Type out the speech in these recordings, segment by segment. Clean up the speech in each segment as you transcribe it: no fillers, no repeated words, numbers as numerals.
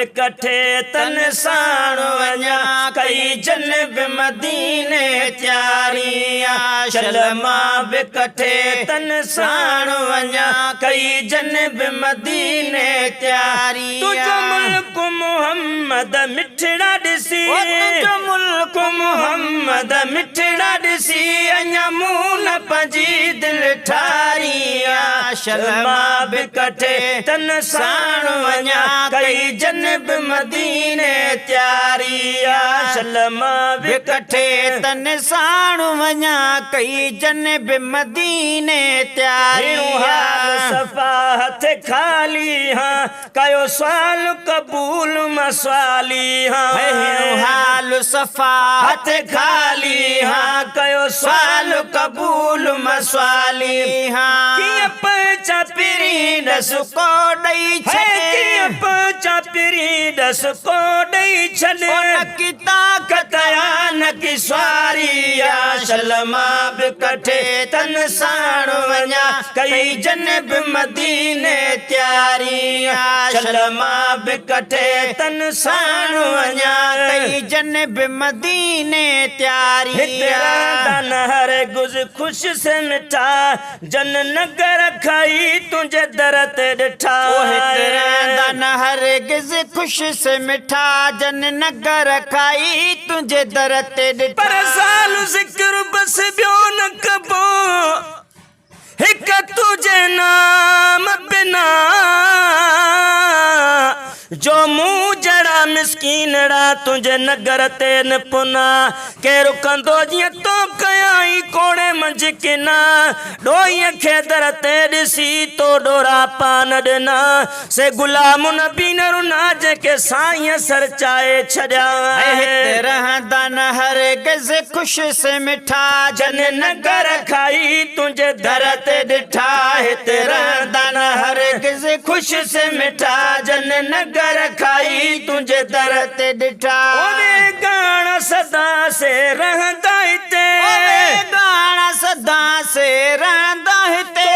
बिकठे तन साण वञा कई जनब मदीने त्यारिया चल मां बिकठे तन साण वञा कई जनब मदीने त्यारिया तुझो मुल्क मोहम्मद मिठड़ा ॾिसी तुझो मुल्क मोहम्मद मिठड़ा ॾिसी अञा मूं न पंहिंजी दिलि ठारिया चल मां बिकठे तन साण वञा कई जनब मदीने त्यारिया चल मां बिकठे तन साण वञा कई जनब मदीने त्यारिया सफ़ा हथ खाली हाँ कयो सवाल कबूल मसवाली हाँ हाल सफ़ा हथ खाली हाँ कयो सवाल कबूल मसवाली हाँ किया पचा पिरी दस को दई छे किया पचा पिरी दस को दई छले की ताकत न की स्वारिया चल मां बिकठे तन साण वञा कई जनब मदीने त्यारिया चल मां बिकठे तन साण वञा कई जनब मदीने त्यारिया तन हर गुज खुश से मिठा जन नगर खाई तुझे दर ते ॾिठा तन हर गुज खुश से मिठा जन नगर खाई तुझे दर ते ॾिठा पर साल ज़िक्र बस ॿियो न कबो हिक तुझे नाम बिना जो मुँह जड़ा मिसकीनड़ा तुझे नगर ते न पुना के रुकंदो जीअं तो कयाई कोड़े मंझ किना डोईअ खे दर ते ॾिसी तो डोरा पान ॾिना से गुलाम नबी न रुना जेके साईं सर चाहे छॾिया रहंदा न हर गिज़ खुश से मिठा जन नगर खाई तुझे दर ते ॾिठा हिते रहंदा न हर गिज़ खुश से मिठा जन नगर खाई तुझे दर ते ॾिठा ओवे गाना सदा से रहंदा हिते गाना सदा से रहंदा हिते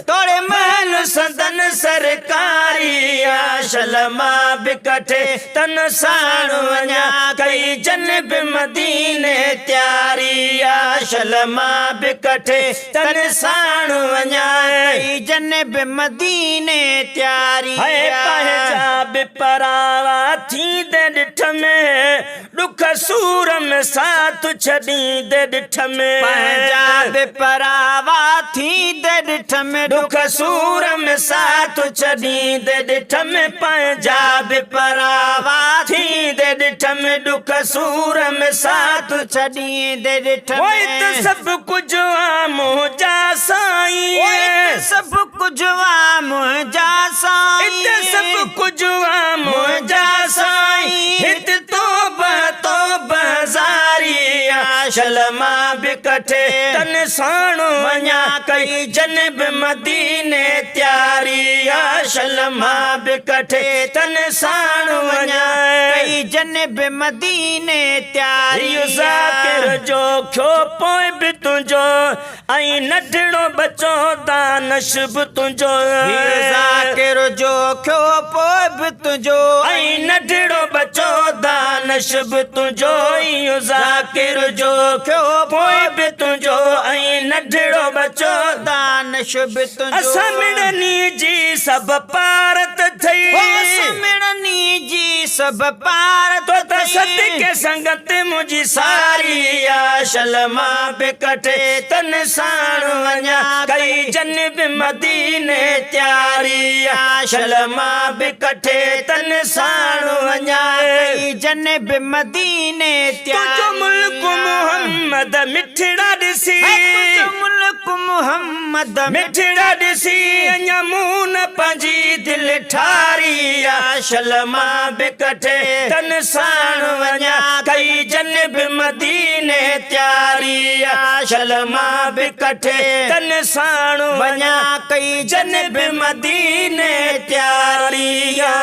तोड़े महल सदन सरकारिया चल मां बिकठे तन साण वञा कई जनब मदीने त्यारिया चल मां बिकठे तन साण वञा कई जनब मदीने त्यारिया पंहिंजा बिपरावा थींदे ॾिठ में दुख सूर में साथ छॾींदे ॾिठ में पंहिंजा बिपरावा थींदे ॾिठ में दुख सूर में साथ छॾींदे ॾिठ में पंहिंजा बिपरावा थींदे ॾिठ में दुख सूर में साथ छॾींदे ॾिठ में सभु कुझु आ मुंहिंजा साईं सभु कुझु आ मुंहिंजा साईं सब कुछ मुझा साईं हित तो बजारिया चल मां बिकठे तन साण वञा कई जनब मदीने त्यारिया चल मां बिकठे तन साण वञा कई जनब मदीने त्यारिया ज़ाकिर जो खो पोइ बि तुंहिंजो ऐं नंढड़ो बचो दानश बि तुंहिंजो ज़ाकिर जो खो पोइ बि तुंहिंजो ऐं नंढड़ो बचो दानश बि तुंहिंजो ज़ाकिर जो खो पोइ बि तुंहिंजो ऐं नंढड़ो बचो दानश बि तुंहिंजो असमिड़नी जी सभु पारत थई असमिड़नी जी सभु पारत त सदके संगत मुंहिंजी सारिया चल मां बिकठे तन साण वञा कई जनब मदीने त्यारिया चल मां बिकठे तन साण वञा कई जनब मदीने त्यारिया मुल्क मोहम्मद मिठड़ा ॾिसी मुल्क मोहम्मद मिठड़ा ॾिसी अञा मूं न पंहिंजी दिलि ठारिया चल मां बिकठे तन साण वञा कई जनब मदीने त्यारिया चल मां बिकठे तन साण वञा कई जनब मदीने त्यारिया